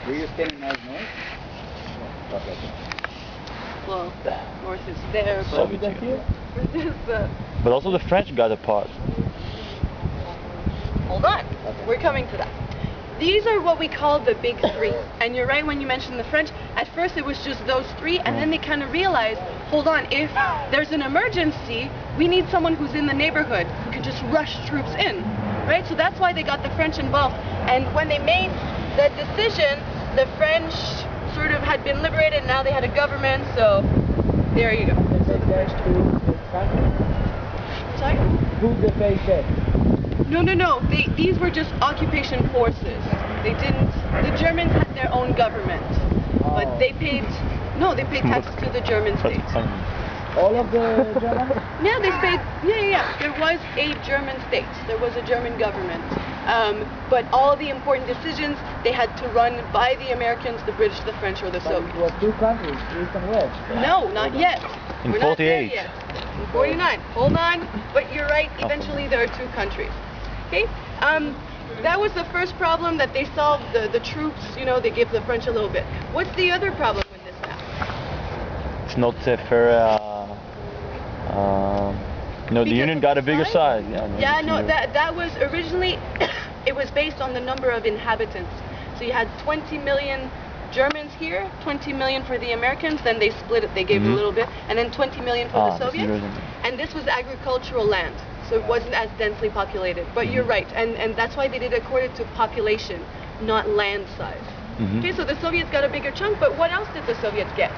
Do you stand north? Okay. Well, north is there, but Soviet Union. But also the French got a part. Hold on, we're coming to that. These are what we call the big three. And you're right when you mentioned the French. At first it was just those three, and then they kind of realized, hold on, if there's an emergency, we need someone who's in the neighborhood who can just rush troops in, right? So that's why they got the French involved. And when they made the decision, the French sort of had been liberated, and now they had a government, so there you go. So the French Sorry? who they paid? No. These were just occupation forces. They didn't. The Germans had their own government, but they paid. No, they paid taxes to the German state. All of the Germans? Yeah, they paid. Yeah. There was a German state. There was a German government. But all the important decisions they had to run by the Americans, the British, the French, or the Soviets. It was two countries, East and West. No, not yet. In We're not there 48. yet. In 49. Hold on. But you're right. Eventually there are two countries. Okay. That was the first problem that they solved. The troops, they gave the French a little bit. What's the other problem with this map? It's not fair. The Union got a bigger size. That was originally, it was based on the number of inhabitants. So you had 20 million Germans here, 20 million for the Americans, then they split it, they gave a little bit, and then 20 million for the Soviets. And this was agricultural land, so it wasn't as densely populated. But you're right, and that's why they did it according to population, not land size. Okay, so the Soviets got a bigger chunk, but what else did the Soviets get?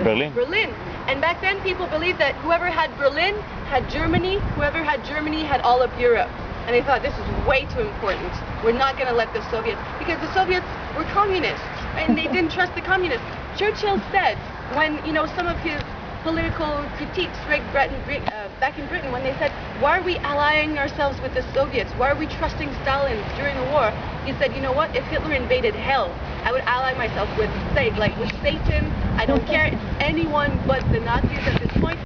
Berlin. And back then people believed that whoever had Berlin had Germany, whoever had Germany had all of Europe. And they thought this is way too important. We're not going to let the Soviets, because the Soviets were communists, and they didn't trust the communists. Churchill said, when, some of his political critiques back in Britain, when they said, why are we allying ourselves with the Soviets? Why are we trusting Stalin during the war? He said, you know what, if Hitler invaded hell, I would ally myself with Satan. I don't care, it's anyone but the Nazis at this point.